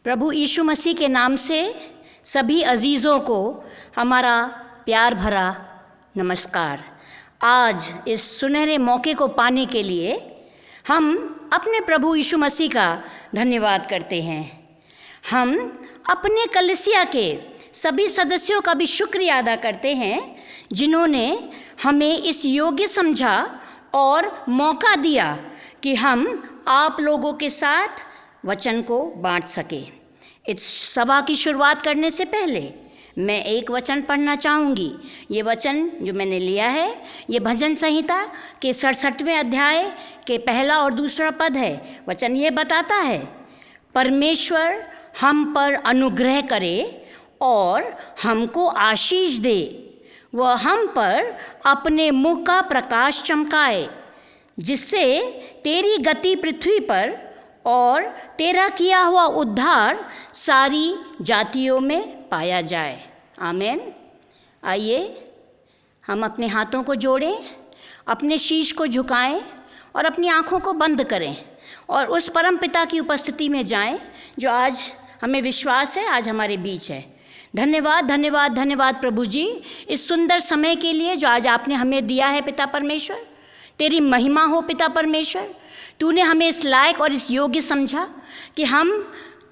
प्रभु यीशु मसीह के नाम से सभी अजीज़ों को हमारा प्यार भरा नमस्कार। आज इस सुनहरे मौके को पाने के लिए हम अपने प्रभु यीशु मसीह का धन्यवाद करते हैं। हम अपने कलीसिया के सभी सदस्यों का भी शुक्रिया अदा करते हैं जिन्होंने हमें इस योग्य समझा और मौका दिया कि हम आप लोगों के साथ वचन को बांट सके। इस सभा की शुरुआत करने से पहले मैं एक वचन पढ़ना चाहूँगी। ये वचन जो मैंने लिया है ये भजन संहिता के 67वें अध्याय के पहला और दूसरा पद है। वचन ये बताता है, परमेश्वर हम पर अनुग्रह करे और हमको आशीष दे, वह हम पर अपने मुख का प्रकाश चमकाए, जिससे तेरी गति पृथ्वी पर और तेरा किया हुआ उद्धार सारी जातियों में पाया जाए। आमीन। आइए हम अपने हाथों को जोड़ें, अपने शीश को झुकाएं और अपनी आँखों को बंद करें और उस परम पिता की उपस्थिति में जाएं जो आज हमें विश्वास है आज हमारे बीच है। धन्यवाद धन्यवाद धन्यवाद प्रभु जी, इस सुंदर समय के लिए जो आज आपने हमें दिया है। पिता परमेश्वर, तेरी महिमा हो। पिता परमेश्वर, तूने हमें इस लायक और इस योग्य समझा कि हम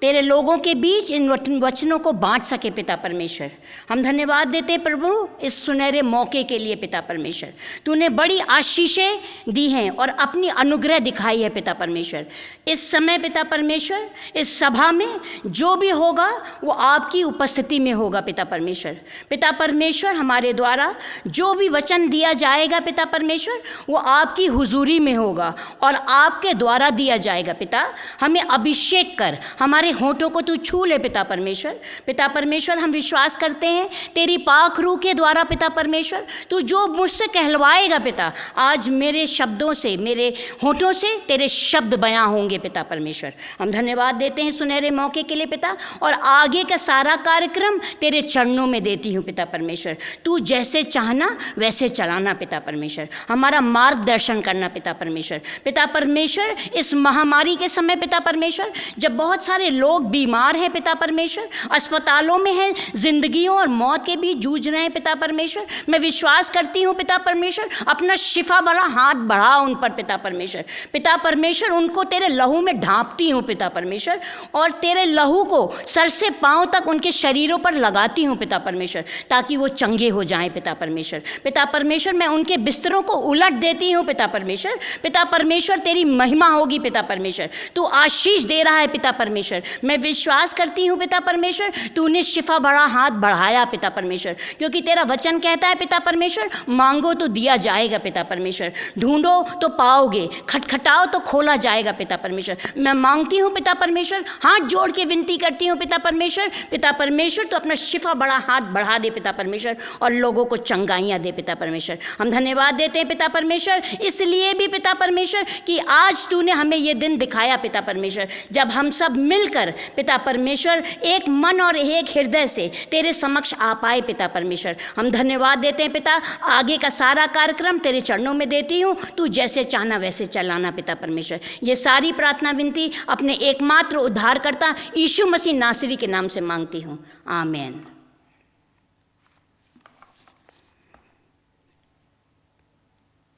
तेरे लोगों के बीच इन वचनों को बांट सके। पिता परमेश्वर, हम धन्यवाद देते हैं प्रभु इस सुनहरे मौके के लिए। पिता परमेश्वर, तूने बड़ी आशीषें दी हैं और अपनी अनुग्रह दिखाई है। पिता परमेश्वर, इस समय पिता परमेश्वर इस सभा में जो भी होगा वो आपकी उपस्थिति में होगा। पिता परमेश्वर, पिता परमेश्वर हमारे द्वारा जो भी वचन दिया जाएगा पिता परमेश्वर वो आपकी हुजूरी में होगा और आपके द्वारा दिया जाएगा। पिता, हमें अभिषेक कर, हमारे होठों को तू छू ले। पिता परमेश्वर, पिता परमेश्वर हम विश्वास करते हैं तेरी पाक रूह के द्वारा पिता परमेश्वर तू जो मुझसे कहलवाएगा पिता, आज मेरे शब्दों से, मेरे होठों से तेरे शब्द बयां होंगे। पिता परमेश्वर, हम धन्यवाद देते हैं सुनहरे मौके के लिए पिता, और आगे का सारा कार्यक्रम तेरे चरणों में देती हूँ। पिता परमेश्वर, तू जैसे चाहना वैसे चलाना। पिता परमेश्वर, हमारा मार्गदर्शन करना। पिता परमेश्वर, पिता परमेश्वर इस महामारी के समय पिता परमेश्वर जब बहुत सारे लोग बीमार हैं पिता परमेश्वर, अस्पतालों में हैं, जिंदगियों और मौत के बीच जूझ रहे हैं पिता परमेश्वर, मैं विश्वास करती हूँ पिता परमेश्वर अपना शिफा भरा हाथ बढ़ा उन पर। पिता परमेश्वर, पिता परमेश्वर उनको तेरे लहू में ढांपती हूँ पिता परमेश्वर, और तेरे लहू को सर से पांव तक उनके शरीरों पर लगाती हूँ पिता परमेश्वर, ताकि वो चंगे हो जाएं। पिता परमेश्वर, पिता परमेश्वर मैं उनके बिस्तरों को उलट देती हूँ। पिता परमेश्वर, पिता परमेश्वर तेरी महिमा होगी। पिता परमेश्वर, तू आशीष दे रहा है। पिता परमेश्वर, मैं विश्वास करती हूँ पिता परमेश्वर तूने शिफा बड़ा हाथ बढ़ाया। पिता परमेश्वर, क्योंकि तेरा वचन कहता है पिता परमेश्वर, मांगो तो दिया जाएगा। पिता परमेश्वर, ढूंढो तो पाओगे, खटखटाओ तो खोला जाएगा। पिता परमेश्वर, मैं मांगती हूँ पिता परमेश्वर, हाथ जोड़ के विनती करती हूँ पिता परमेश्वर, पिता परमेश्वर तो अपना शिफा बड़ा हाथ बढ़ा दे पिता परमेश्वर, और लोगों को चंगाइयाँ दे। पिता परमेश्वर, हम धन्यवाद देते हैं पिता परमेश्वर इसलिए भी पिता परमेश्वर कि आज तूने हमें ये दिन दिखाया पिता परमेश्वर, जब हम सब मिलकर पिता परमेश्वर एक मन और एक हृदय से तेरे समक्ष आ पाए। पिता परमेश्वर, हम धन्यवाद देते हैं पिता, आगे का सारा कार्यक्रम तेरे चरणों में देती हूँ, तू जैसे चाहना वैसे चलाना। पिता परमेश्वर, ये सारी प्रार्थना विनती अपने एकमात्र उद्धारकर्ता यीशु मसीह नासरी के नाम से मांगती हूँ। आमीन।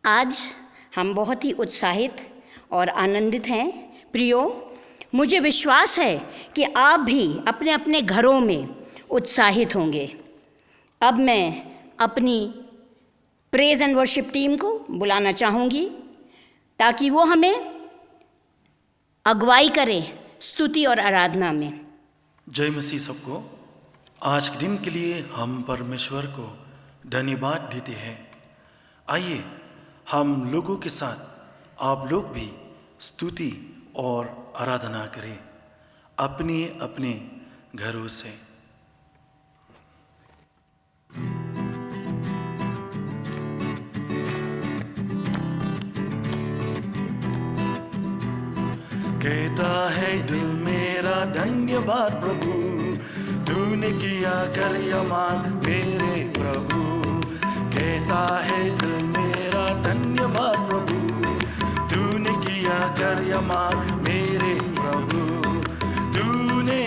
आज हम बहुत ही उत्साहित और आनंदित हैं प्रियो। मुझे विश्वास है कि आप भी अपने अपने घरों में उत्साहित होंगे। अब मैं अपनी प्रेज एंड वर्शिप टीम को बुलाना चाहूँगी ताकि वो हमें अगुवाई करे स्तुति और आराधना में। जय मसीह सबको। आज के दिन के लिए हम परमेश्वर को धन्यवाद देते हैं। आइए हम लोगों के साथ आप लोग भी स्तुति और आराधना करें अपने अपने घरों से। कहता है दिल मेरा धन्यवाद प्रभु, तूने किया कर्यमान मेरे प्रभु। कहता है दिल मेरा धन्यवाद प्रभु, तूने किया कर्यमान मेरे प्रभु। तूने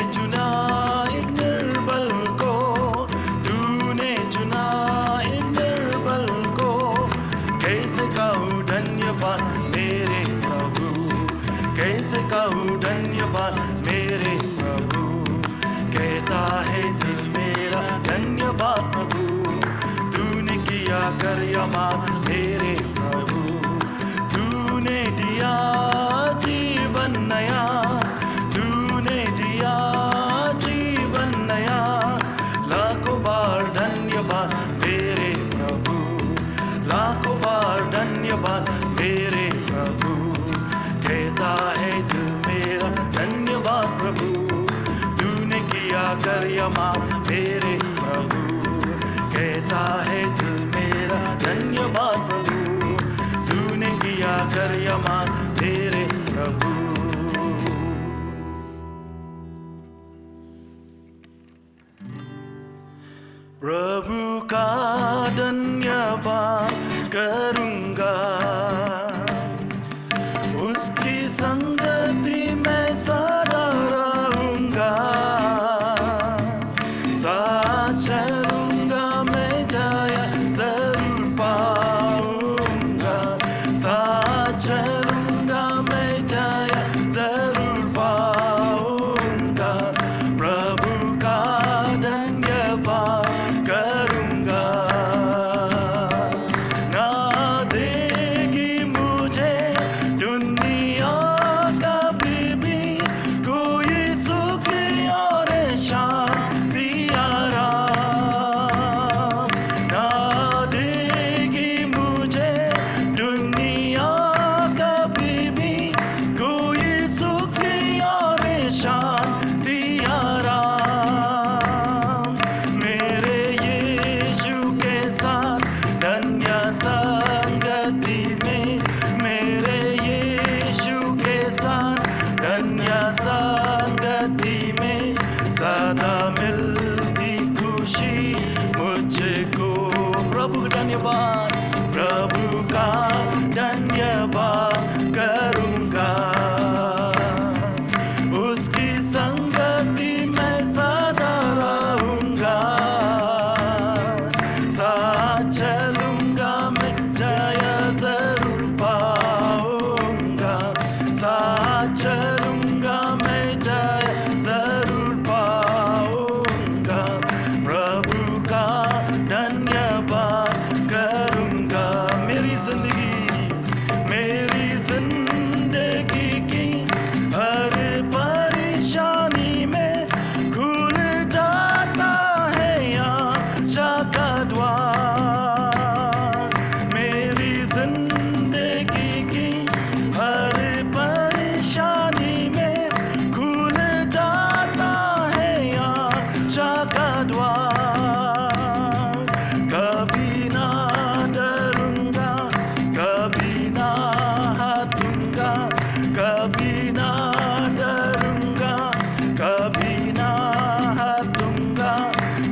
धन्यवाद मेरे प्रभु, कैसे कहूँ धन्यवाद मेरे प्रभु। कहता है दिल मेरा धन्यवाद प्रभु, तूने किया कर्यमान मेरे प्रभु। तूने दिया जीवन नया, तूने दिया जीवन नया। लाखों बार धन्यवाद मेरे प्रभु, लाखों बार धन्यवाद मेरे प्रभु। कहता है दिल मेरा धन्यवाद प्रभु, तूने किया कर्यमान मेरे प्रभु। कहता है दिल मेरा धन्यवाद प्रभु, तूने किया कर्यमान मेरे प्रभु। प्रभु का धन्यवाद करूंगा, उसकी संगति में सदा रहूंगा। साथ चलूंगा मैं जाया जरूर पाऊंगा, साथ चलूंगा मैं जाया जरूर पाऊंगा। प्रभु का धन्यवाद करूंगा, ना देगी मुझे दुनिया कभी भी कोई सुख और शांति आराम। ना देगी मुझे दुनिया कभी भी कोई सुख और शांति आराम। मेरे यीशु के साथ धन्य संगति में, मेरे यीशु के साथ धन्य संगति में सदा मिलती खुशी मुझको। प्रभु का धन्यवाद, प्रभु का धन्यवाद करूंगा, उसकी संगति में सदा रहूंगा। साथ चलूंगा मैं जय जरूर पाऊंगा, साथ चलूंगा मैं जय जरूर पाऊंगा। प्रभु का धन्यवाद करूंगा। मेरी जिंदगी की हर परेशानी में खुल जाता है आशा का द्वार। मेरी जिंदगी की हर परेशानी में खुल जाता है आशा का द्वार। कभी ना डरूंगा, कभी ना हारूंगा, कभी ना डरूंगा, कभी ना हारूंगा।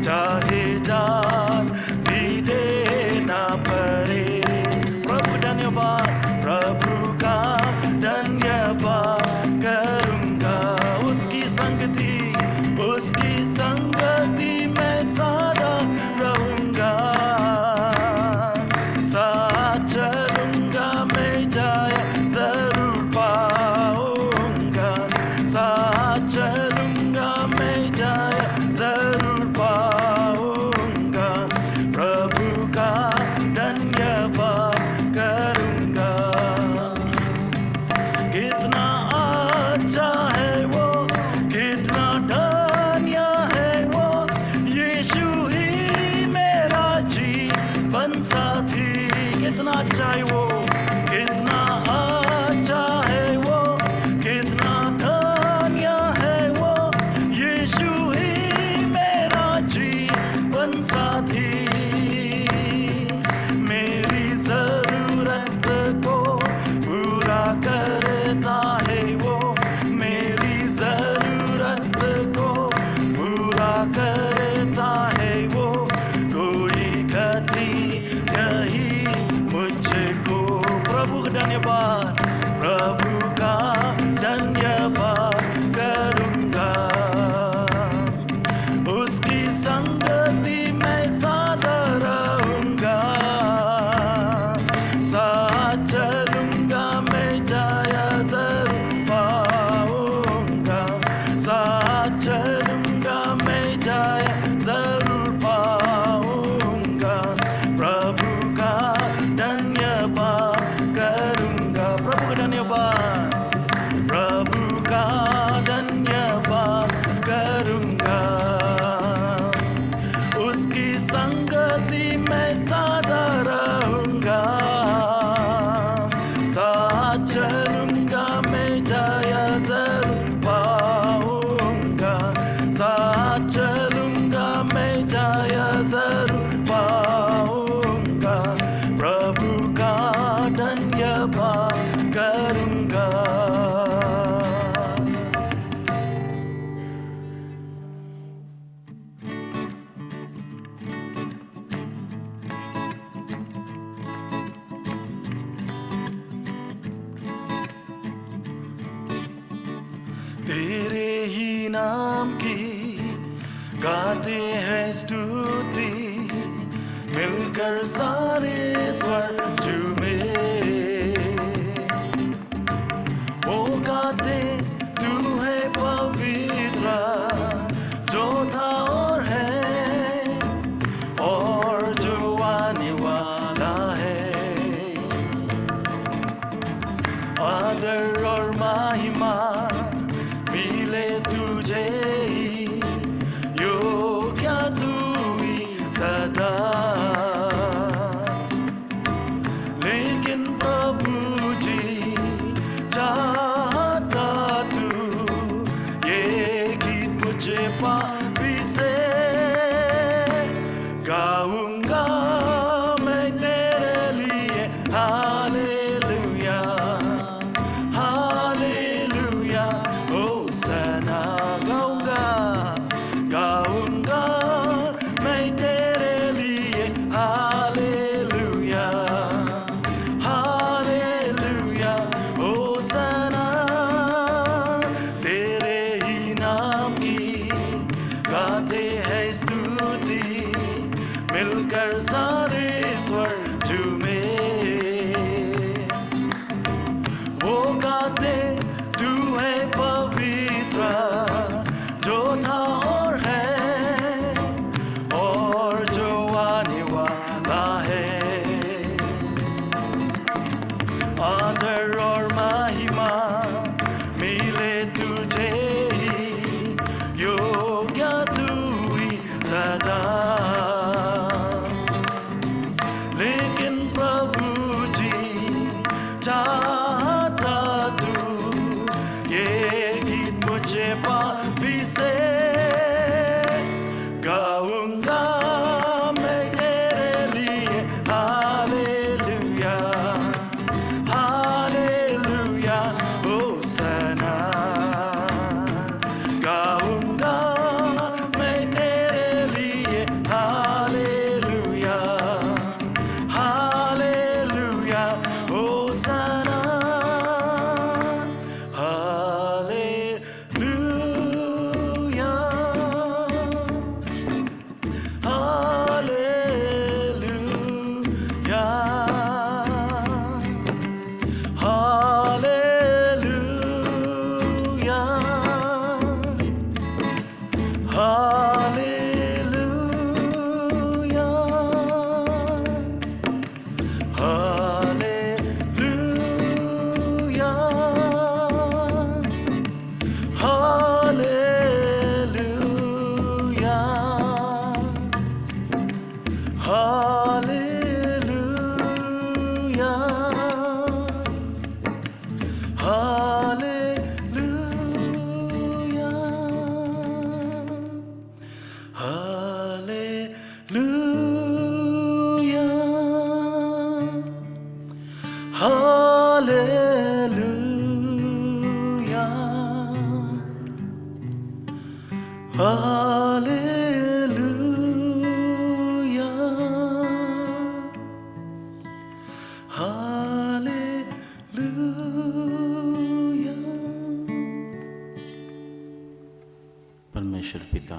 चाहे जान भी देना पड़े। प्रभु धन्यवाद, प्रभु का धन्यवाद करूंगा, उसकी संगति में सदा रहूंगा। साथ चलूंगा मैं जाया जरूर पाऊंगा, साथ चलूंगा मैं जाया जरूर पाऊंगा। प्रभु का धन्यवाद करूंगा। कितना अच्छा है वो, कितना धन्य है वो, यीशु ही मेरा जीवन साथी। कितना अच्छा है वो, कितना अच्छा है वो, कितना धन्य है वो, यीशु ही मेरा जीवन साथी। मेरी जरूरत को पूरा करता है वो, मेरी जरूरत को पूरा करता है वो। कोई गति नहीं मुझको। प्रभु का धन्यवाद, प्रभु का धन्यवाद करूंगा, उसकी संगति में सदा रहूंगा। साथ साथ चलूंगा मैं जया जरूर पाऊंगा, साथ चलूंगा मैं जया जरूर पाऊंगा, प्रभु का धन्यवाद करूंगा। तेरे ही नाम की गाते हैं स्तुति, मिलकर सारे स्वर झूमे, वो गाते तू है पवित्र, जो था और है और जो आने वाला है। आदर और महिमा मिले तुझे ही, योग्य तू ही सदा। लेकिन प्रभु जी चाहता तू ये गीत मुझे पापी से गाऊंगा मैं तेरे लिए। हालेलुया हालेलुया होसना गाऊंगा, गाऊंगा मैं तेरे लिए। हालेलुया हालेलुया होसना, तेरे ही नाम की गाते हैं स्तुति, मिलकर सारे स्वर झूमे, वो गाते तू है पवित्र, जो था और है और जो आने वाला है। आदर और महिमा मिले तुझे ही, योग्य तू ही सदा। लेकिन प्रभु जी चाहता तू ये गीत मुझे पापी से गाऊंगा मैं तेरे लिए। हालेलुया हालेलुया होसना, गाऊंगा मैं तेरे लिए। Hallelujah hallelujah hosanna, hallelujah hallelujah hallelujah hallelujah hallelujah hallelujah hallelujah hallelujah hallelujah hallelujah hallelujah hallelujah. परमेश्वर पिता,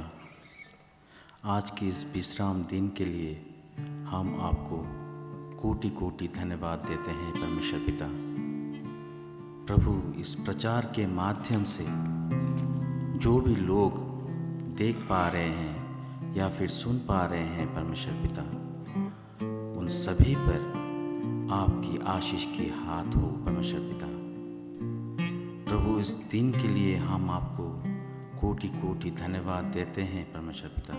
आज के इस विश्राम दिन के लिए हम आपको कोटि कोटि धन्यवाद देते हैं परमेश्वर पिता। प्रभु, इस प्रचार के माध्यम से जो भी लोग देख पा रहे हैं या फिर सुन पा रहे हैं परमेश्वर पिता, उन सभी पर आपकी आशीष की हाथ हो परमेश्वर पिता। प्रभु, इस दिन के लिए हम आपको कोटि कोटि धन्यवाद देते हैं परमेश्वर पिता।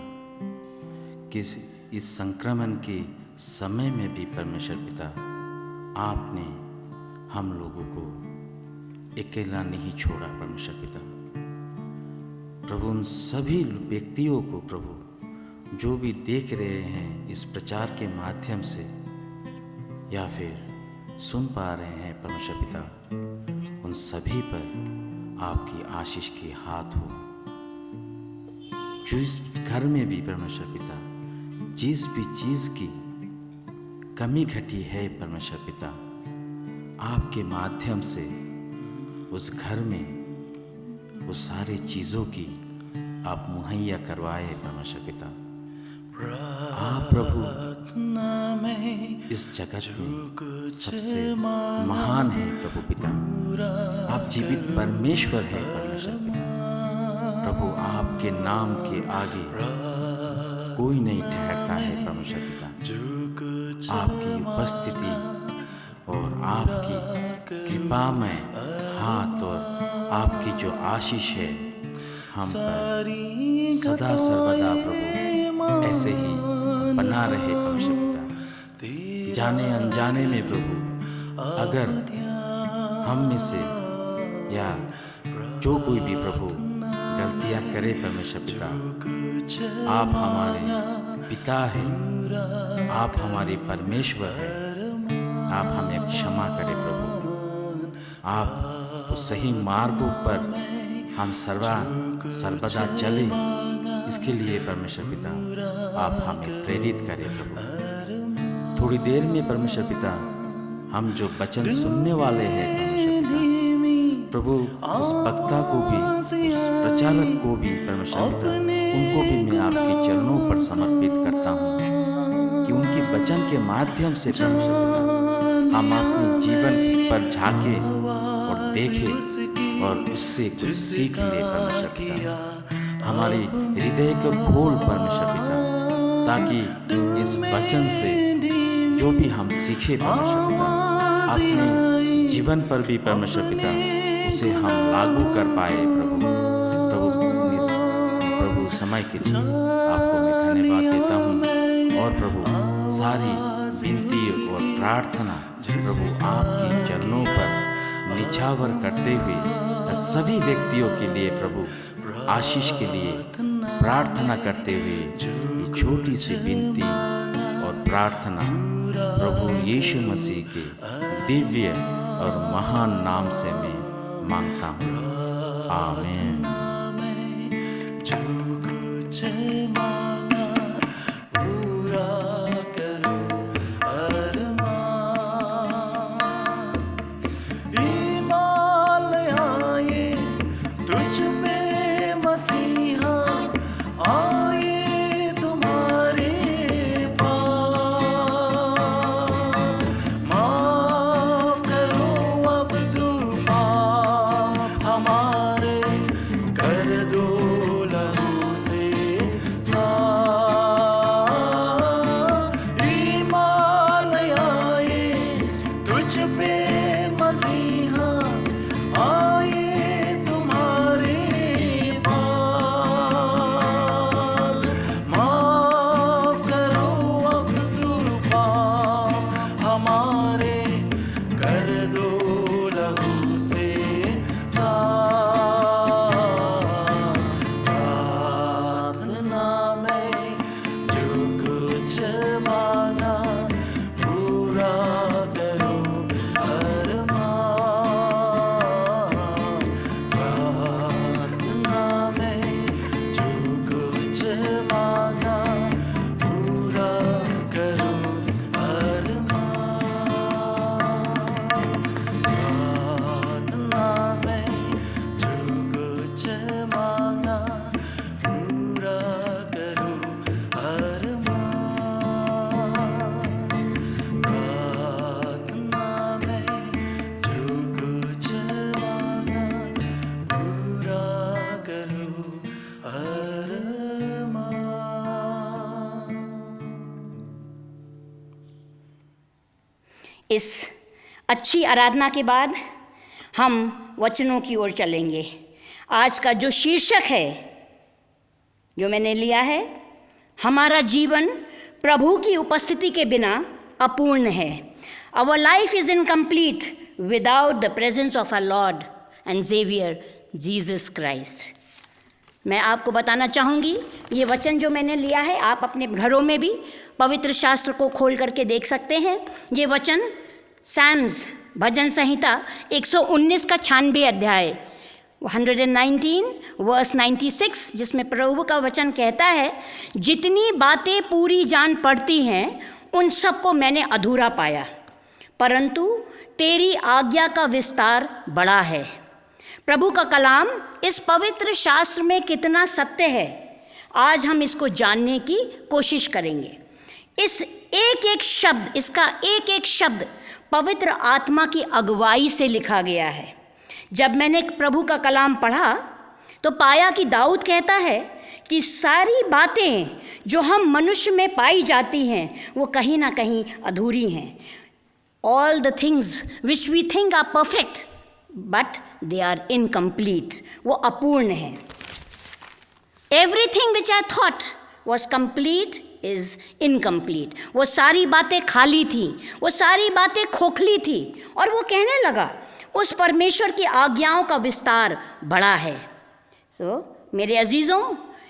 किस इस संक्रमण के समय में भी परमेश्वर पिता आपने हम लोगों को अकेला नहीं छोड़ा परमेश्वर पिता। प्रभु उन सभी व्यक्तियों को प्रभु जो भी देख रहे हैं इस प्रचार के माध्यम से या फिर सुन पा रहे हैं परमेश्वर पिता, उन सभी पर आपकी आशीष के हाथ हो। जो इस घर में भी परमेश्वर पिता जिस भी चीज़ की कमी घटी है परमेश्वर पिता, आपके माध्यम से उस घर में वो सारी चीज़ों की आप मुहैया करवाए परमेश्वर पिता। आप प्रभु इस जगत में सबसे महान है प्रभु पिता। आप जीवित परमेश्वर है परमेश्वर पिता। प्रभु आपके नाम के आगे कोई नहीं ठहरता है परमेश्वर पिता। आपकी उपस्थिति और आपकी कृपामय हाथ और आपकी जो आशीष है हम पर सदा सर्वदा प्रभु ऐसे ही बना रहे परमेश्वर पिता। जाने अनजाने में प्रभु अगर हम में से या जो कोई भी प्रभु गलतियां करे परमेश्वर पिता, आप हमारे पिता हैं, आप हमारे परमेश्वर हैं। आप हमें क्षमा करें प्रभु। आप उस सही मार्गों पर हम सर्वदा चलें, इसके लिए परमेश्वर पिता आप हमें प्रेरित करें प्रभु। थोड़ी देर में परमेश्वर पिता हम जो वचन सुनने वाले हैं परमेश्वर पिता, प्रभु उस वक्ता को भी उस प्रचारक को भी परमेश्वर पिता उनको भी मैं आपके चरणों पर समर्पित करता हूँ कि उनके वचन के माध्यम से परमेश्वर पिता हम अपने जीवन पर झांके और देखें और उससे कुछ सीख ले परमेश्वर पिता। हमारे हृदय को खोल परमेश्वर पिता, ताकि इस वचन से जो भी हम सीखे परमेश्वर पिता अपने जीवन पर भी परमेश्वर पिता उसे हम लागू कर पाए प्रभु। प्रभु समय के लिए आपको मैं धन्यवाद देता हूँ और प्रभु सारी विनती और प्रार्थना प्रभु आपके चरणों पर निछावर करते हुए सभी व्यक्तियों के लिए प्रभु आशीष के लिए प्रार्थना करते हुए ये छोटी सी विनती और प्रार्थना प्रभु यीशु मसीह के दिव्य और महान नाम से मैं मांगता हूँ। आमीन। इस अच्छी आराधना के बाद हम वचनों की ओर चलेंगे। आज का जो शीर्षक है जो मैंने लिया है, हमारा जीवन प्रभु की उपस्थिति के बिना अपूर्ण है। Our life is incomplete without the presence of our Lord and Savior Jesus Christ. मैं आपको बताना चाहूँगी, ये वचन जो मैंने लिया है आप अपने घरों में भी पवित्र शास्त्र को खोल करके देख सकते हैं। ये वचन सैम्स भजन संहिता 119 का 96 अध्याय 119 वर्स 96, जिसमें प्रभु का वचन कहता है, जितनी बातें पूरी जान पड़ती हैं उन सबको मैंने अधूरा पाया, परंतु तेरी आज्ञा का विस्तार बड़ा है। प्रभु का कलाम इस पवित्र शास्त्र में कितना सत्य है, आज हम इसको जानने की कोशिश करेंगे। इस एक एक शब्द, इसका एक एक शब्द पवित्र आत्मा की अगुवाई से लिखा गया है। जब मैंने प्रभु का कलाम पढ़ा तो पाया कि दाऊद कहता है कि सारी बातें जो हम मनुष्य में पाई जाती हैं वो कहीं ना कहीं अधूरी हैं। All the things which we think are perfect, but they are incomplete. वो अपूर्ण हैं। Everything which I thought was complete is incomplete. वो सारी बातें खाली थी, वो सारी बातें खोखली थी, और वो कहने लगा उस परमेश्वर की आज्ञाओं का विस्तार बड़ा है। मेरे अजीज़ों,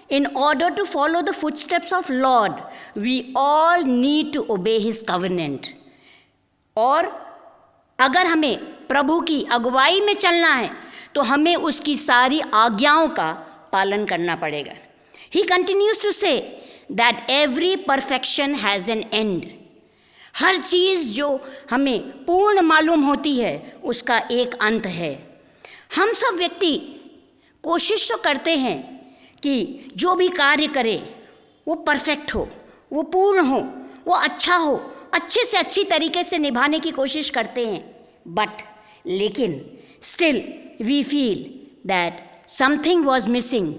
in order to follow the footsteps of Lord, we all need to obey His covenant. और अगर हमें प्रभु की अगुवाई में चलना है तो हमें उसकी सारी आज्ञाओं का पालन करना पड़ेगा। He continues to say that every perfection has an end. हर चीज़ जो हमें पूर्ण मालूम होती है उसका एक अंत है। हम सब व्यक्ति कोशिश तो करते हैं कि जो भी कार्य करे वो परफेक्ट हो, वो पूर्ण हो, वो अच्छा हो, अच्छे से अच्छी तरीके से निभाने की कोशिश करते हैं, बट लेकिन still we feel that something was missing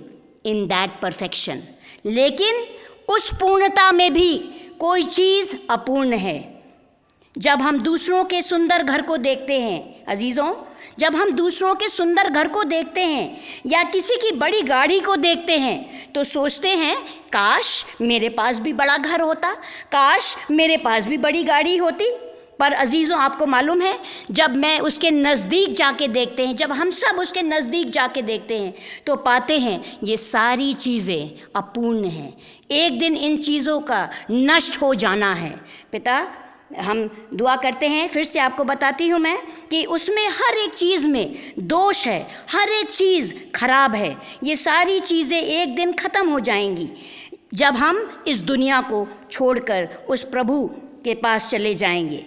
in that perfection. लेकिन उस पूर्णता में भी कोई चीज़ अपूर्ण है। जब हम दूसरों के सुंदर घर को देखते हैं अजीज़ों, जब हम दूसरों के सुंदर घर को देखते हैं या किसी की बड़ी गाड़ी को देखते हैं तो सोचते हैं काश मेरे पास भी बड़ा घर होता, काश मेरे पास भी बड़ी गाड़ी होती। पर अजीज़ों, आपको मालूम है, जब मैं उसके नज़दीक जाके देखते हैं, जब हम सब उसके नज़दीक जाके देखते हैं तो पाते हैं ये सारी चीज़ें अपूर्ण हैं। एक दिन इन चीज़ों का नष्ट हो जाना है। पिता, हम दुआ करते हैं, फिर से आपको बताती हूँ मैं कि उसमें हर एक चीज़ में दोष है, हर एक चीज़ खराब है। ये सारी चीज़ें एक दिन ख़त्म हो जाएंगी जब हम इस दुनिया को छोड़कर उस प्रभु के पास चले जाएंगे।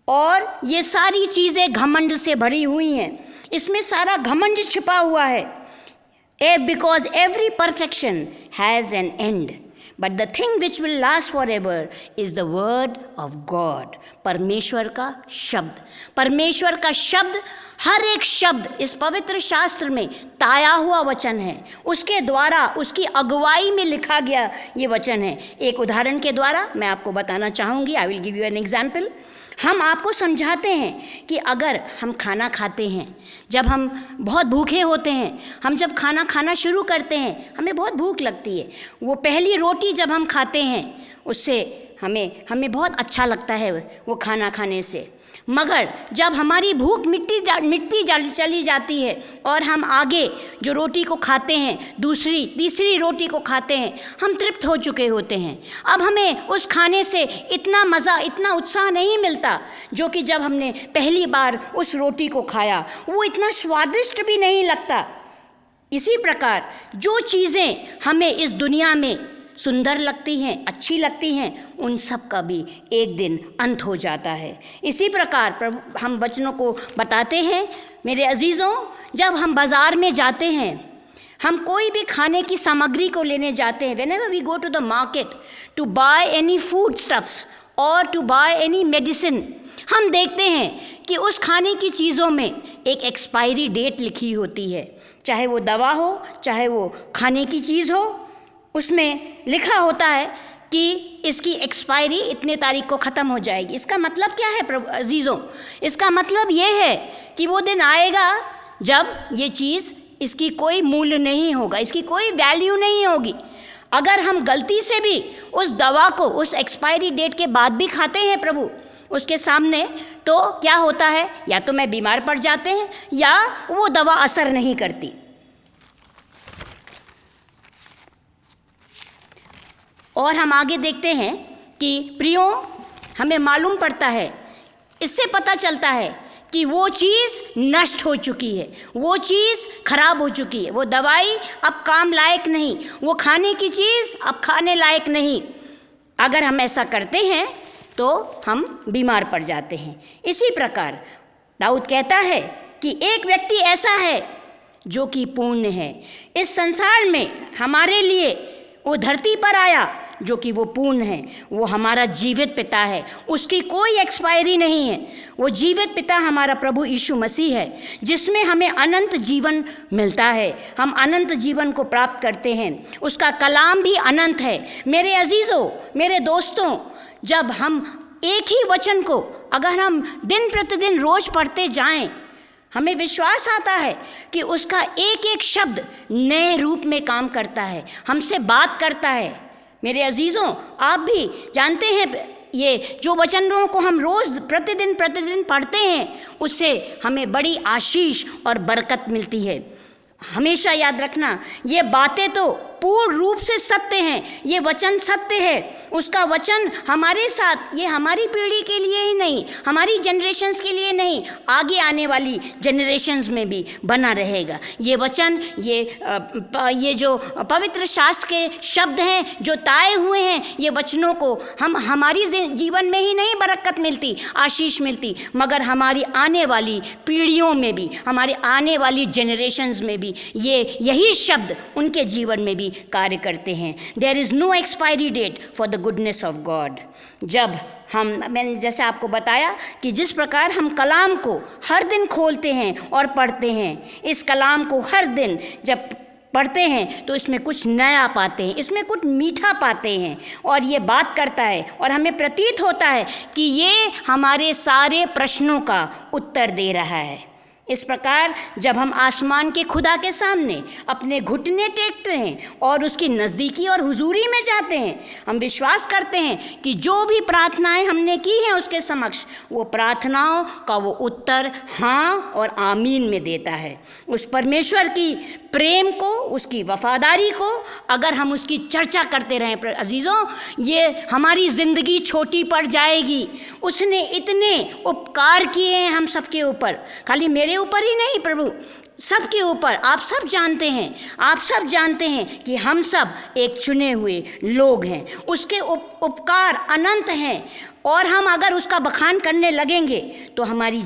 और ये सारी चीज़ें घमंड से भरी हुई हैं, इसमें सारा घमंड छिपा हुआ है। Because every perfection has an and, but the thing which will last for ever is the word of God. परमेश्वर का शब्द, परमेश्वर का शब्द, हर एक शब्द इस पवित्र शास्त्र में ताया हुआ वचन है। उसके द्वारा, उसकी अगुवाई में लिखा गया ये वचन है। एक उदाहरण के द्वारा मैं आपको बताना चाहूँगी। I will give you an example. हम आपको समझाते हैं कि अगर हम खाना खाते हैं, जब हम बहुत भूखे होते हैं, हम जब खाना खाना शुरू करते हैं, हमें बहुत भूख लगती है। वो पहली रोटी जब हम खाते हैं उससे हमें बहुत अच्छा लगता है वो खाना खाने से। मगर जब हमारी भूख मिटती चली जाती है और हम आगे जो रोटी को खाते हैं, दूसरी तीसरी रोटी को खाते हैं, हम तृप्त हो चुके होते हैं। अब हमें उस खाने से इतना मज़ा, इतना उत्साह नहीं मिलता जो कि जब हमने पहली बार उस रोटी को खाया। वो इतना स्वादिष्ट भी नहीं लगता। इसी प्रकार जो चीज़ें हमें इस दुनिया में सुंदर लगती हैं, अच्छी लगती हैं, उन सब का भी एक दिन अंत हो जाता है। इसी प्रकार प्रभु हम वचनों को बताते हैं। मेरे अजीज़ों, जब हम बाज़ार में जाते हैं, हम कोई भी खाने की सामग्री को लेने जाते हैं, whenever we go to the market to buy any food stuffs or to buy any medicine, हम देखते हैं कि उस खाने की चीज़ों में एक एक्सपायरी डेट लिखी होती है। चाहे वो दवा हो, चाहे वो खाने की चीज़ हो, उसमें लिखा होता है कि इसकी एक्सपायरी इतने तारीख को ख़त्म हो जाएगी। इसका मतलब क्या है प्रभु अजीज़ों? इसका मतलब ये है कि वो दिन आएगा जब ये चीज़, इसकी कोई मूल्य नहीं होगा, इसकी कोई वैल्यू नहीं होगी। अगर हम गलती से भी उस दवा को उस एक्सपायरी डेट के बाद भी खाते हैं प्रभु, उसके सामने, तो क्या होता है, या तो मैं बीमार पड़ जाते हैं या वो दवा असर नहीं करती। और हम आगे देखते हैं कि प्रियो, हमें मालूम पड़ता है, इससे पता चलता है कि वो चीज़ नष्ट हो चुकी है, वो चीज़ खराब हो चुकी है, वो दवाई अब काम लायक नहीं, वो खाने की चीज़ अब खाने लायक नहीं। अगर हम ऐसा करते हैं तो हम बीमार पड़ जाते हैं। इसी प्रकार दाऊद कहता है कि एक व्यक्ति ऐसा है जो कि पूर्ण है। इस संसार में हमारे लिए वो धरती पर आया जो कि वो पूर्ण है, वो हमारा जीवित पिता है, उसकी कोई एक्सपायरी नहीं है। वो जीवित पिता हमारा प्रभु यीशु मसीह है, जिसमें हमें अनंत जीवन मिलता है, हम अनंत जीवन को प्राप्त करते हैं। उसका कलाम भी अनंत है। मेरे अजीज़ों, मेरे दोस्तों, जब हम एक ही वचन को अगर हम दिन प्रतिदिन रोज़ पढ़ते जाएं, हमें विश्वास आता है कि उसका एक एक शब्द नए रूप में काम करता है, हमसे बात करता है। मेरे अजीज़ों, आप भी जानते हैं, ये जो वचनों को हम रोज़ प्रतिदिन पढ़ते हैं, उससे हमें बड़ी आशीष और बरकत मिलती है। हमेशा याद रखना, ये बातें तो पूर्ण रूप से सत्य हैं, ये वचन सत्य है। उसका वचन हमारे साथ, ये हमारी पीढ़ी के लिए ही नहीं, हमारी जनरेशन्स के लिए नहीं, आगे आने वाली जनरेशन्स में भी बना रहेगा। ये वचन, ये जो पवित्र शास्त्र के शब्द हैं जो ताए हुए हैं, ये वचनों को हम हमारी जीवन में ही नहीं बरकत मिलती, आशीष मिलती, मगर हमारी आने वाली पीढ़ियों में भी, हमारे आने वाली जनरेशन्स में भी यही शब्द उनके जीवन में भी कार्य करते हैं। There is no expiry date for the goodness of God. जब मैंने जैसे आपको बताया कि जिस प्रकार हम कलाम को हर दिन खोलते हैं और पढ़ते हैं, इस कलाम को हर दिन जब पढ़ते हैं तो इसमें कुछ नया पाते हैं, इसमें कुछ मीठा पाते हैं, और ये बात करता है और हमें प्रतीत होता है कि ये हमारे सारे प्रश्नों का उत्तर दे रहा है। इस प्रकार जब हम आसमान के खुदा के सामने अपने घुटने टेकते हैं और उसकी नज़दीकी और हुजूरी में जाते हैं, हम विश्वास करते हैं कि जो भी प्रार्थनाएं हमने की हैं उसके समक्ष, वो प्रार्थनाओं का वो उत्तर हाँ और आमीन में देता है। उस परमेश्वर की प्रेम को, उसकी वफादारी को अगर हम उसकी चर्चा करते रहें अजीज़ों, ये हमारी ज़िंदगी छोटी पड़ जाएगी। उसने इतने उपकार किए हैं हम सबके ऊपर, खाली मेरे ऊपर ही नहीं, प्रभु सबके ऊपर। आप सब जानते हैं कि हम सब एक चुने हुए लोग हैं, उसके उपकार अनंत हैं, और हम अगर उसका बखान करने लगेंगे तो हमारी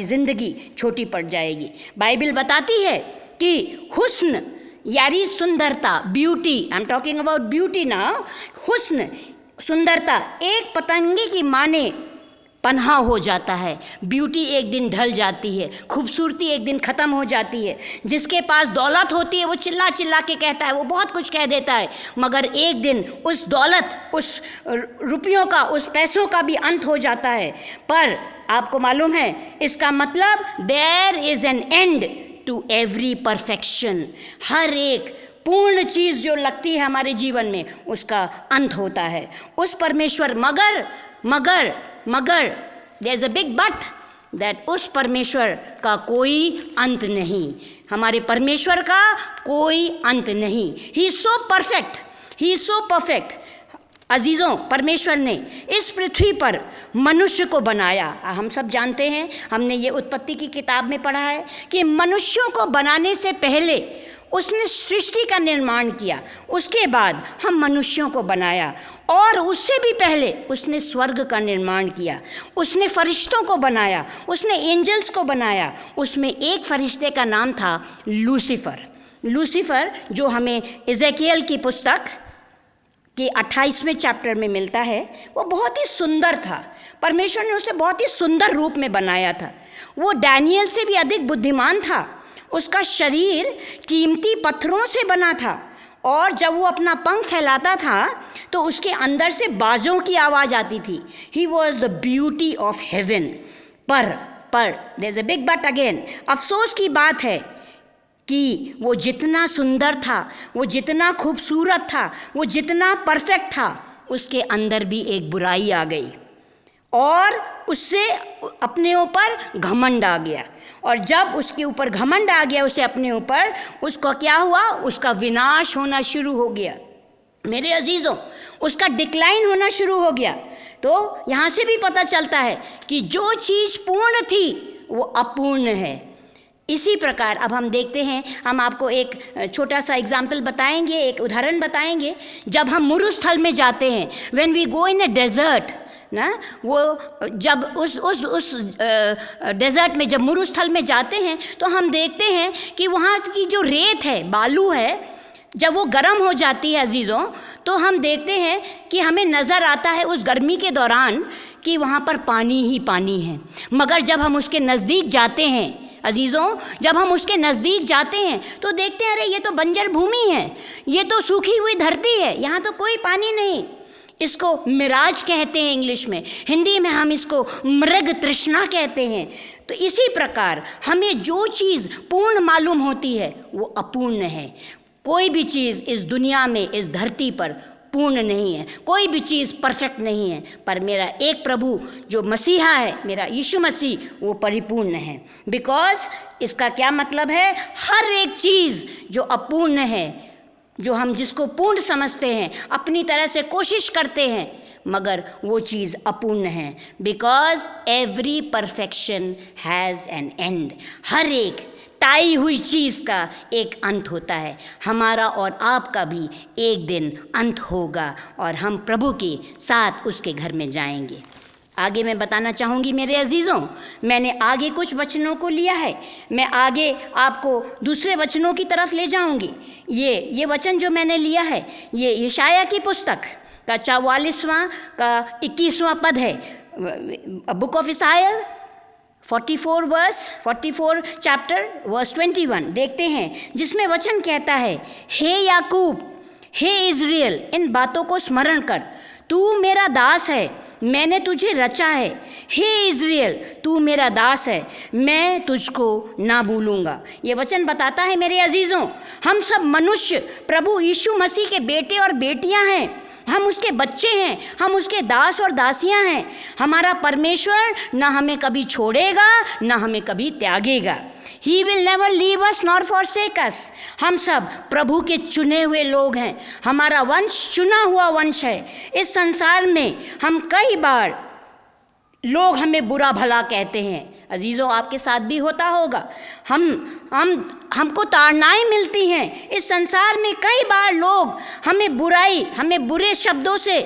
ज़िंदगी छोटी पड़ जाएगी। बाइबल बताती है कि हुस्न यानी सुंदरता, beauty, I am talking about beauty now, हुस्न सुंदरता एक पतंगे की माने पन्हा हो जाता है। ब्यूटी एक दिन ढल जाती है, खूबसूरती एक दिन ख़त्म हो जाती है। जिसके पास दौलत होती है वो चिल्ला चिल्ला के कहता है, वो बहुत कुछ कह देता है, मगर एक दिन उस दौलत, उस रुपयों का, उस पैसों का भी अंत हो जाता है। पर आपको मालूम है इसका मतलब, there is an end to every perfection. हर एक पूर्ण चीज़ जो लगती है हमारे जीवन में, उसका अंत होता है। उस परमेश्वर मगर there is a big but, that उस परमेश्वर का कोई अंत नहीं, हमारे परमेश्वर का कोई अंत नहीं। He is so perfect. अजीज़ों, परमेश्वर ने इस पृथ्वी पर मनुष्य को बनाया। हम सब जानते हैं, हमने ये उत्पत्ति की किताब में पढ़ा है कि मनुष्यों को बनाने से पहले उसने सृष्टि का निर्माण किया, उसके बाद हम मनुष्यों को बनाया, और उससे भी पहले उसने स्वर्ग का निर्माण किया, उसने फरिश्तों को बनाया, उसने एंजल्स को बनाया। उसमें एक फरिश्ते का नाम था लूसीफर, जो हमें इज़ेकियल की पुस्तक के 28वें चैप्टर में मिलता है। वो बहुत ही सुंदर था, परमेश्वर ने उसे बहुत ही सुंदर रूप में बनाया था। वो डैनियल से भी अधिक बुद्धिमान था। उसका शरीर कीमती पत्थरों से बना था, और जब वो अपना पंख फैलाता था तो उसके अंदर से बाजों की आवाज़ आती थी। He was the beauty of heaven. पर there is a big but again. अफसोस की बात है कि वो जितना सुंदर था, वो जितना खूबसूरत था, वो जितना परफेक्ट था, उसके अंदर भी एक बुराई आ गई, और उससे अपने ऊपर घमंड आ गया। और जब उसके ऊपर घमंड आ गया उसे अपने ऊपर, उसको क्या हुआ? उसका विनाश होना शुरू हो गया। मेरे अजीज़ों, उसका डिक्लाइन होना शुरू हो गया। तो यहाँ से भी पता चलता है कि जो चीज़ पूर्ण थी वो अपूर्ण है। इसी प्रकार अब हम देखते हैं, हम आपको एक छोटा सा एग्जाम्पल बताएंगे, एक उदाहरण बताएंगे। जब हम मरुस्थल में जाते हैं, when we go in a desert ना, वो जब उस डेजर्ट में, जब मरुस्थल में जाते हैं तो हम देखते हैं कि वहाँ की जो रेत है, बालू है, जब वो गर्म हो जाती है अजीज़ों, तो हम देखते हैं कि हमें नज़र आता है उस गर्मी के दौरान कि वहाँ पर पानी ही पानी है। मगर जब हम उसके नज़दीक जाते हैं अजीज़ों, जब हम उसके नज़दीक जाते हैं तो देखते हैं, अरे ये तो बंजर भूमि है, ये तो सूखी हुई धरती है, यहाँ तो कोई पानी नहीं। इसको मिराज कहते हैं इंग्लिश में, हिंदी में हम इसको मृग तृष्णा कहते हैं। तो इसी प्रकार हमें जो चीज़ पूर्ण मालूम होती है वो अपूर्ण है। कोई भी चीज़ इस दुनिया में, इस धरती पर पूर्ण नहीं है, कोई भी चीज़ परफेक्ट नहीं है, पर मेरा एक प्रभु जो मसीहा है, मेरा यीशु मसीह, वो परिपूर्ण है। बिकॉज इसका क्या मतलब है? हर एक चीज़ जो अपूर्ण है, जो हम जिसको पूर्ण समझते हैं, अपनी तरह से कोशिश करते हैं, मगर वो चीज़ अपूर्ण है। Because every perfection has an end. हर एक ताई हुई चीज़ का एक अंत होता है। हमारा और आपका भी एक दिन अंत होगा और हम प्रभु के साथ उसके घर में जाएंगे। आगे मैं बताना चाहूँगी मेरे अजीज़ों, मैंने आगे कुछ वचनों को लिया है, मैं आगे आपको दूसरे वचनों की तरफ ले जाऊँगी। ये वचन जो मैंने लिया है, ये यशाया की पुस्तक का 44वां का 21वां पद है, book of Isaiah 44 chapter verse 21 देखते हैं, जिसमें वचन कहता है, हे याकूब, हे इज़राइल, इन बातों को स्मरण कर, तू मेरा दास है, मैंने तुझे रचा है। हे इज़राइल, तू मेरा दास है, मैं तुझको ना भूलूंगा। ये वचन बताता है मेरे अजीज़ों, हम सब मनुष्य प्रभु यीशु मसीह के बेटे और बेटियां हैं, हम उसके बच्चे हैं, हम उसके दास और दासियां हैं। हमारा परमेश्वर ना हमें कभी छोड़ेगा, ना हमें कभी त्यागेगा। He will never leave us nor forsake us। हम सब प्रभु के चुने हुए लोग हैं, हमारा वंश चुना हुआ वंश है। इस संसार में हम कई बार लोग हमें बुरा भला कहते हैं, अजीज़ों आपके साथ भी होता होगा। हमको ताड़नाएं मिलती हैं इस संसार में। कई बार लोग हमें बुरे शब्दों से,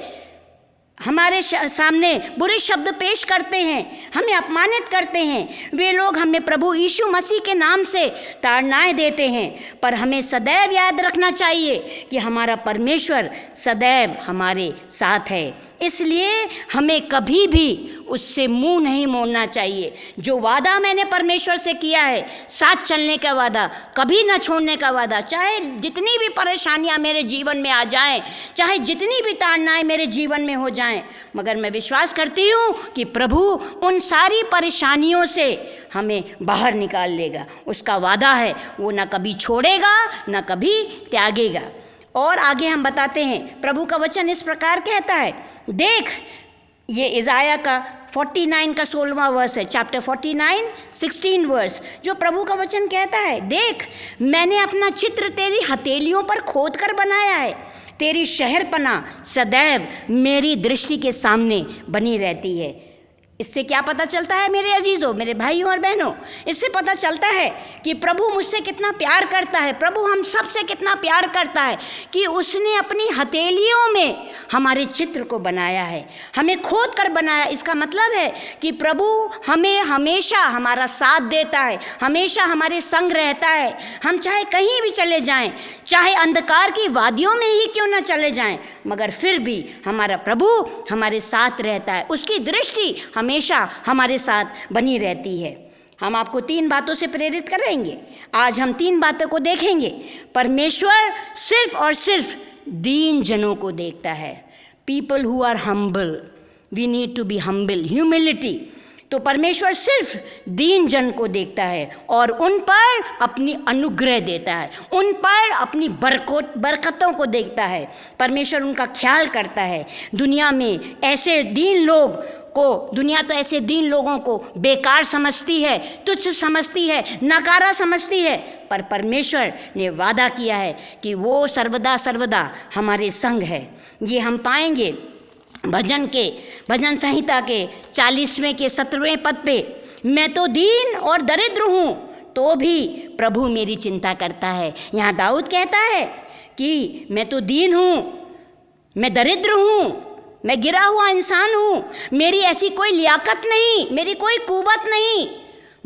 हमारे सामने बुरे शब्द पेश करते हैं, हमें अपमानित करते हैं। वे लोग हमें प्रभु यीशु मसीह के नाम से ताड़नाएं देते हैं, पर हमें सदैव याद रखना चाहिए कि हमारा परमेश्वर सदैव हमारे साथ है। इसलिए हमें कभी भी उससे मुंह नहीं मोड़ना चाहिए। जो वादा मैंने परमेश्वर से किया है, साथ चलने का वादा, कभी न छोड़ने का वादा, चाहे जितनी भी परेशानियां मेरे जीवन में आ जाएं, चाहे जितनी भी ताड़नाएं मेरे जीवन में हो जाएं, मगर मैं विश्वास करती हूँ कि प्रभु उन सारी परेशानियों से हमें बाहर निकाल लेगा। उसका वादा है, वो न कभी छोड़ेगा न कभी त्यागेगा। और आगे हम बताते हैं, प्रभु का वचन इस प्रकार कहता है, देख, ये इज़ाया का 49 का 16वां वर्स है, चैप्टर 49 16 वर्स, जो प्रभु का वचन कहता है, देख, मैंने अपना चित्र तेरी हथेलियों पर खोद कर बनाया है, तेरी शहरपना सदैव मेरी दृष्टि के सामने बनी रहती है। इससे क्या पता चलता है मेरे अजीज़ों, मेरे भाइयों और बहनों? इससे पता चलता है कि प्रभु मुझसे कितना प्यार करता है, प्रभु हम सब से कितना प्यार करता है कि उसने अपनी हथेलियों में हमारे चित्र को बनाया है, हमें खोद कर बनाया। इसका मतलब है कि प्रभु हमें हमेशा हमारा साथ देता है, हमेशा हमारे संग रहता है। हम चाहे कहीं भी चले जाएं, चाहे अंधकार की वादियों में ही क्यों ना चले जाएं, मगर फिर भी हमारा प्रभु हमारे साथ रहता है, उसकी दृष्टि हमेशा हमारे साथ बनी रहती है। हम आपको 3 बातों से प्रेरित करेंगे। आज हम 3 बातों को देखेंगे। परमेश्वर सिर्फ और सिर्फ दीन जनों को देखता है। People who are humble, we need to be humble, humility. तो परमेश्वर सिर्फ दीन जन को देखता है और उन पर अपनी अनुग्रह देता है, उन पर अपनी बरकतों को देखता है। परमेश्वर उनका ख्याल करता है। दुनिया में ऐसे दीन लोग को, दुनिया तो ऐसे दीन लोगों को बेकार समझती है, तुच्छ समझती है, नकारा समझती है, पर परमेश्वर ने वादा किया है कि वो सर्वदा सर्वदा हमारे संग है। ये हम पाएंगे भजन संहिता के 40वें के 17वें पद पे, मैं तो दीन और दरिद्र हूँ तो भी प्रभु मेरी चिंता करता है। यहाँ दाऊद कहता है कि मैं तो दीन हूँ, मैं दरिद्र हूँ, मैं गिरा हुआ इंसान हूँ, मेरी ऐसी कोई लियाकत नहीं, मेरी कोई कुवत नहीं,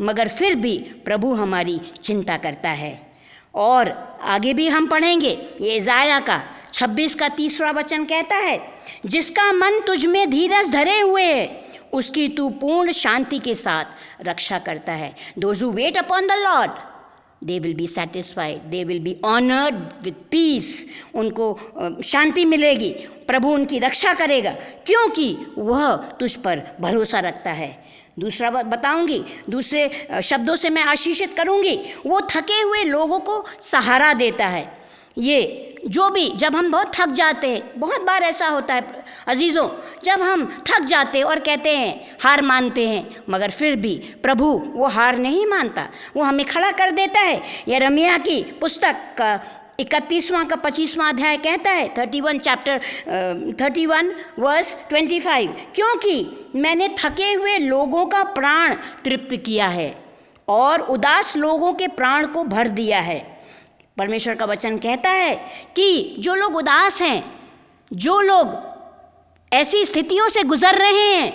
मगर फिर भी प्रभु हमारी चिंता करता है। और आगे भी हम पढ़ेंगे, ये इज़ाया का 26 का 30वां वचन कहता है, जिसका मन तुझ में धीरज धरे हुए है उसकी तू पूर्ण शांति के साथ रक्षा करता है। Those who wait upon the Lord they will be satisfied, they will be honoured with peace. उनको शांति मिलेगी, प्रभु उनकी रक्षा करेगा क्योंकि वह तुझ पर भरोसा रखता है। दूसरा बताऊंगी, दूसरे शब्दों से मैं आशीषित करूंगी, वो थके हुए लोगों को सहारा देता है। ये जो भी, जब हम बहुत थक जाते हैं, बहुत बार ऐसा होता है अजीज़ों, जब हम थक जाते हैं और कहते हैं, हार मानते हैं, मगर फिर भी प्रभु वो हार नहीं मानता, वो हमें खड़ा कर देता है। यिर्मयाह की पुस्तक का 31वां का 25वां अध्याय कहता है, 31 वर्स 25, क्योंकि मैंने थके हुए लोगों का प्राण तृप्त किया है और उदास लोगों के प्राण को भर दिया है। परमेश्वर का वचन कहता है कि जो लोग उदास हैं, जो लोग ऐसी स्थितियों से गुजर रहे हैं,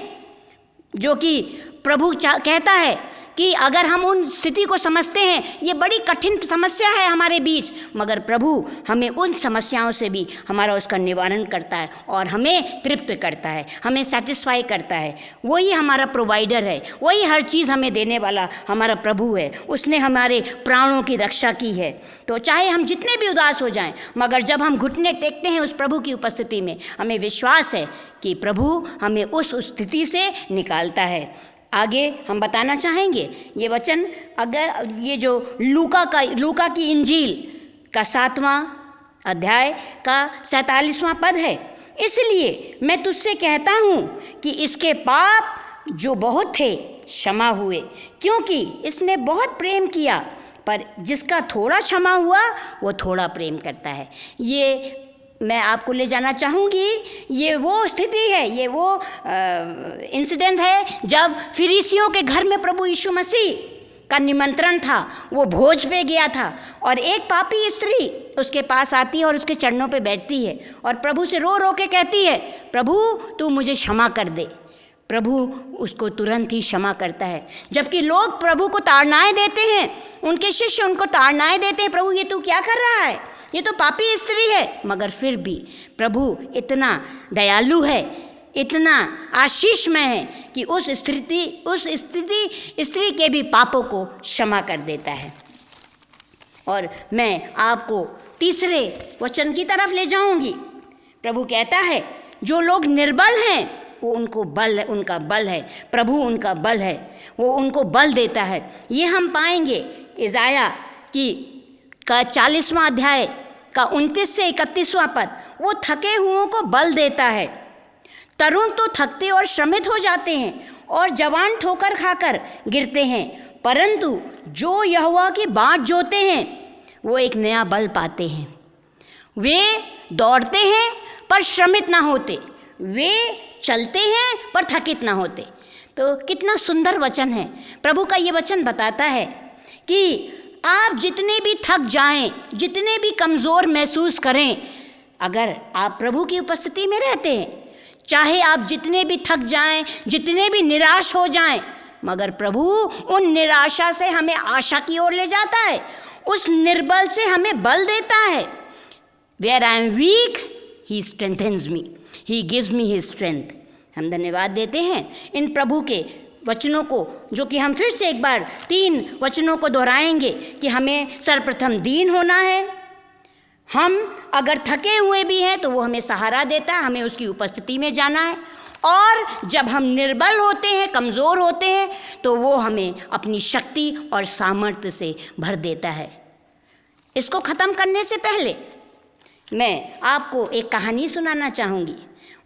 जो कि प्रभु कहता है कि अगर हम उन स्थिति को समझते हैं, ये बड़ी कठिन समस्या है हमारे बीच, मगर प्रभु हमें उन समस्याओं से भी हमारा उसका निवारण करता है और हमें तृप्त करता है, हमें सेटिस्फाई करता है। वही हमारा प्रोवाइडर है, वही हर चीज़ हमें देने वाला हमारा प्रभु है। उसने हमारे प्राणों की रक्षा की है। तो चाहे हम जितने भी उदास हो जाएं, मगर जब हम घुटने टेकते हैं उस प्रभु की उपस्थिति में, हमें विश्वास है कि प्रभु हमें उस स्थिति से निकालता है। आगे हम बताना चाहेंगे ये वचन, अगर ये जो लूका की इंजील का 7वां अध्याय का 47वां पद है, इसलिए मैं तुझसे कहता हूँ कि इसके पाप जो बहुत थे क्षमा हुए, क्योंकि इसने बहुत प्रेम किया। पर जिसका थोड़ा क्षमा हुआ वो थोड़ा प्रेम करता है। ये मैं आपको ले जाना चाहूँगी, ये वो स्थिति है, ये वो इंसिडेंट है जब फरीसियों के घर में प्रभु यीशु मसीह का निमंत्रण था। वो भोज पे गया था और एक पापी स्त्री उसके पास आती है और उसके चरणों पे बैठती है और प्रभु से रो रो के कहती है, प्रभु तू मुझे क्षमा कर दे। प्रभु उसको तुरंत ही क्षमा करता है। जबकि लोग प्रभु को ताड़नाएं देते हैं, उनके शिष्य उनको ताड़नाएं देते हैं, प्रभु ये तू क्या कर रहा है, ये तो पापी स्त्री है, मगर फिर भी प्रभु इतना दयालु है, इतना आशीषमय है कि उस स्त्री के भी पापों को क्षमा कर देता है। और मैं आपको तीसरे वचन की तरफ ले जाऊंगी। प्रभु कहता है जो लोग निर्बल हैं वो उनका बल है, प्रभु उनका बल है, वो उनको बल देता है। ये हम पाएंगे इज़ाया की का 40वां अध्याय का 29 से 31वां पद। वो थके हुओं को बल देता है। तरुण तो थकते और श्रमित हो जाते हैं और जवान ठोकर खाकर गिरते हैं, परंतु जो यहोवा की बाट जोते हैं वो एक नया बल पाते हैं। वे दौड़ते हैं पर श्रमित ना होते, वे चलते हैं पर थकित ना होते। तो कितना सुंदर वचन है। प्रभु का ये वचन बताता है कि आप जितने भी थक जाएं, जितने भी कमज़ोर महसूस करें, अगर आप प्रभु की उपस्थिति में रहते हैं, चाहे आप जितने भी थक जाएं, जितने भी निराश हो जाएं, मगर प्रभु उन निराशा से हमें आशा की ओर ले जाता है, उस निर्बल से हमें बल देता है। Where I am weak, He strengthens me. He gives me His strength. हम धन्यवाद देते हैं इन प्रभु के वचनों को, जो कि हम फिर से एक बार 3 वचनों को दोहराएंगे कि हमें सर्वप्रथम दीन होना है। हम अगर थके हुए भी हैं तो वो हमें सहारा देता है, हमें उसकी उपस्थिति में जाना है। और जब हम निर्बल होते हैं, कमज़ोर होते हैं, तो वो हमें अपनी शक्ति और सामर्थ्य से भर देता है। इसको ख़त्म करने से पहले मैं आपको एक कहानी सुनाना चाहूँगी।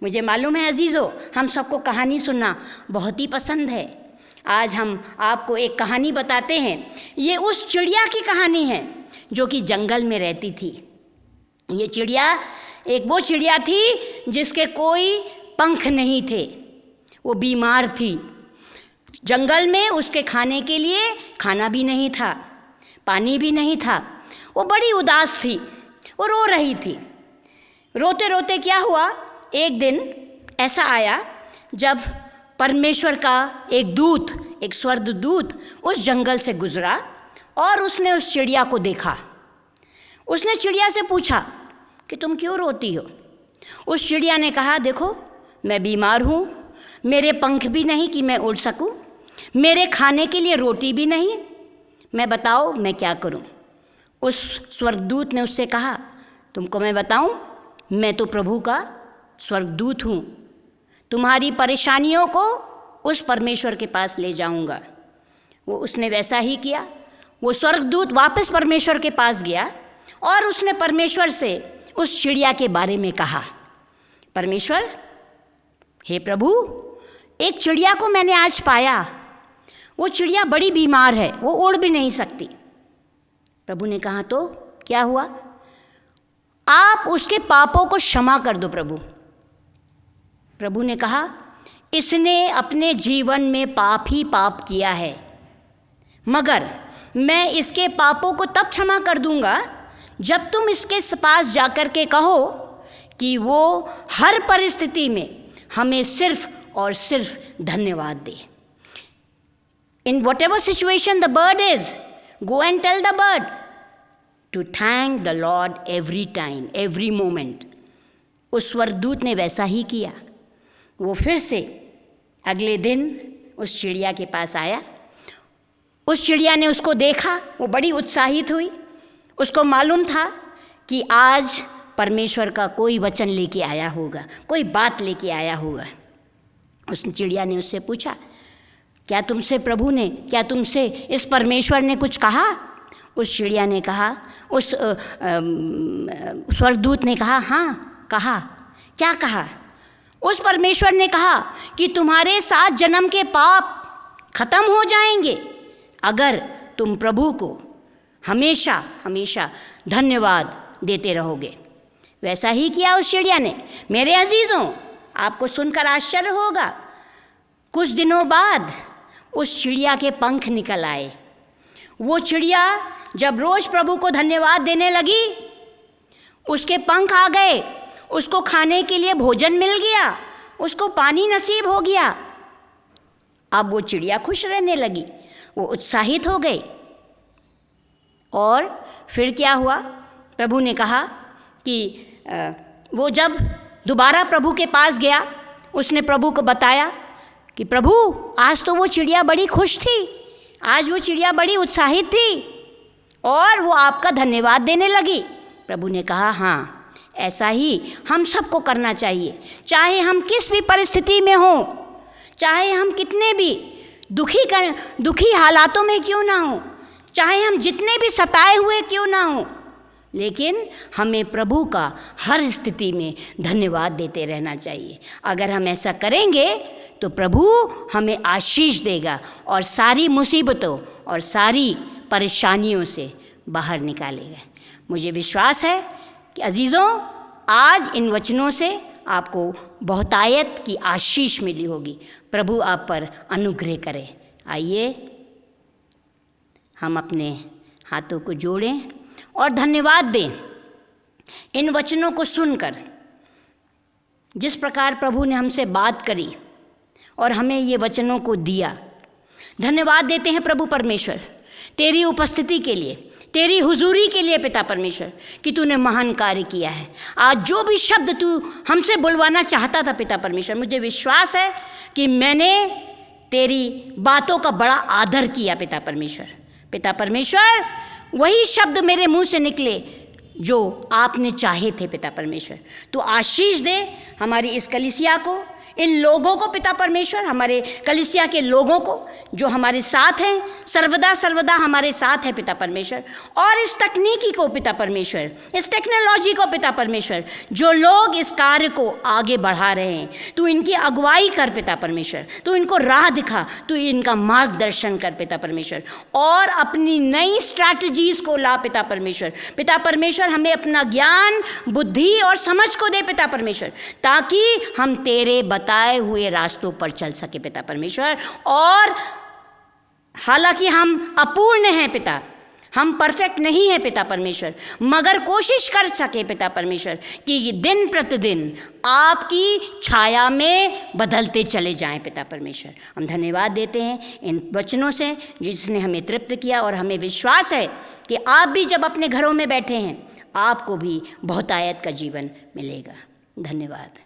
मुझे मालूम है अजीज़ों, हम सबको कहानी सुनना बहुत ही पसंद है। आज हम आपको एक कहानी बताते हैं। ये उस चिड़िया की कहानी है जो कि जंगल में रहती थी। ये चिड़िया वो चिड़िया थी जिसके कोई पंख नहीं थे, वो बीमार थी। जंगल में उसके खाने के लिए खाना भी नहीं था, पानी भी नहीं था। वो बड़ी उदास थी, वो रो रही थी। रोते रोते क्या हुआ, एक दिन ऐसा आया जब परमेश्वर का एक दूत, एक स्वर्गदूत उस जंगल से गुजरा और उसने उस चिड़िया को देखा। उसने चिड़िया से पूछा कि तुम क्यों रोती हो? उस चिड़िया ने कहा, देखो मैं बीमार हूँ, मेरे पंख भी नहीं कि मैं उड़ सकूँ, मेरे खाने के लिए रोटी भी नहीं, मैं बताओ मैं क्या करूँ? उस स्वर्गदूत ने उससे कहा, तुमको मैं बताऊँ, मैं तो प्रभु का स्वर्गदूत हूँ, तुम्हारी परेशानियों को उस परमेश्वर के पास ले जाऊँगा। उसने वैसा ही किया। वो स्वर्गदूत वापस परमेश्वर के पास गया और उसने परमेश्वर से उस चिड़िया के बारे में कहा, परमेश्वर, हे प्रभु, एक चिड़िया को मैंने आज पाया, वो चिड़िया बड़ी बीमार है, वो उड़ भी नहीं सकती। प्रभु ने कहा, तो क्या हुआ? आप उसके पापों को क्षमा कर दो प्रभु। प्रभु ने कहा, इसने अपने जीवन में पाप ही पाप किया है, मगर मैं इसके पापों को तब क्षमा कर दूंगा जब तुम इसके पास जाकर के कहो कि वो हर परिस्थिति में हमें सिर्फ और सिर्फ धन्यवाद दे। In whatever situation the bird is, go and tell the bird to thank the Lord every time, every moment. उस स्वर्गदूत ने वैसा ही किया। वो फिर से अगले दिन उस चिड़िया के पास आया। उस चिड़िया ने उसको देखा, वो बड़ी उत्साहित हुई। उसको मालूम था कि आज परमेश्वर का कोई वचन लेके आया होगा, कोई बात लेके आया होगा। उस चिड़िया ने उससे पूछा, क्या तुमसे इस परमेश्वर ने कुछ कहा? उस चिड़िया ने कहा, उस स्वर्गदूत ने कहा, हाँ कहा। क्या कहा? उस परमेश्वर ने कहा कि तुम्हारे 7 जन्म के पाप खत्म हो जाएंगे अगर तुम प्रभु को हमेशा हमेशा धन्यवाद देते रहोगे। वैसा ही किया उस चिड़िया ने। मेरे अजीज़ों, आपको सुनकर आश्चर्य होगा, कुछ दिनों बाद उस चिड़िया के पंख निकल आए। वो चिड़िया जब रोज़ प्रभु को धन्यवाद देने लगी, उसके पंख आ गए, उसको खाने के लिए भोजन मिल गया, उसको पानी नसीब हो गया। अब वो चिड़िया खुश रहने लगी, वो उत्साहित हो गई। और फिर क्या हुआ? प्रभु ने कहा कि वो जब दोबारा प्रभु के पास गया, उसने प्रभु को बताया कि प्रभु, आज तो वो चिड़िया बड़ी खुश थी, आज वो चिड़िया बड़ी उत्साहित थी और वो आपका धन्यवाद देने लगी। प्रभु ने कहा, हाँ, ऐसा ही हम सबको करना चाहिए। चाहे हम किस भी परिस्थिति में हों, चाहे हम कितने भी दुखी हालातों में क्यों ना हों, चाहे हम जितने भी सताए हुए क्यों ना हों, लेकिन हमें प्रभु का हर स्थिति में धन्यवाद देते रहना चाहिए। अगर हम ऐसा करेंगे तो प्रभु हमें आशीष देगा और सारी मुसीबतों और सारी परेशानियों से बाहर निकालेगा। मुझे विश्वास है कि अजीज़ों, आज इन वचनों से आपको बहुतायत की आशीष मिली होगी। प्रभु आप पर अनुग्रह करे। आइए हम अपने हाथों को जोड़ें और धन्यवाद दें इन वचनों को सुनकर। जिस प्रकार प्रभु ने हमसे बात करी और हमें ये वचनों को दिया, धन्यवाद देते हैं प्रभु परमेश्वर तेरी उपस्थिति के लिए, तेरी हुजूरी के लिए पिता परमेश्वर, कि तूने महान कार्य किया है। आज जो भी शब्द तू हमसे बुलवाना चाहता था पिता परमेश्वर, मुझे विश्वास है कि मैंने तेरी बातों का बड़ा आदर किया पिता परमेश्वर। पिता परमेश्वर, वही शब्द मेरे मुंह से निकले जो आपने चाहे थे पिता परमेश्वर। तो आशीष दे हमारी इस कलीसिया को, इन लोगों को पिता परमेश्वर, हमारे कलीसिया के लोगों को जो हमारे साथ हैं, सर्वदा सर्वदा हमारे साथ है पिता परमेश्वर, और इस तकनीकी को पिता परमेश्वर, इस टेक्नोलॉजी को पिता परमेश्वर, जो लोग इस कार्य को आगे बढ़ा रहे हैं, तू इनकी अगुवाई कर पिता परमेश्वर, तू इनको राह दिखा, तू इनका मार्गदर्शन कर पिता परमेश्वर, और अपनी नई स्ट्रैटेजीज को ला पिता परमेश्वर। पिता परमेश्वर हमें अपना ज्ञान, बुद्धि और समझ को दे पिता परमेश्वर, ताकि हम तेरे बताए हुए रास्तों पर चल सके पिता परमेश्वर। और हालांकि हम अपूर्ण हैं पिता, हम परफेक्ट नहीं हैं पिता परमेश्वर, मगर कोशिश कर सके पिता परमेश्वर कि दिन प्रतिदिन आपकी छाया में बदलते चले जाएं पिता परमेश्वर। हम धन्यवाद देते हैं इन वचनों से जिसने हमें तृप्त किया, और हमें विश्वास है कि आप भी जब अपने घरों में बैठे हैं आपको भी बहुतायत का जीवन मिलेगा। धन्यवाद।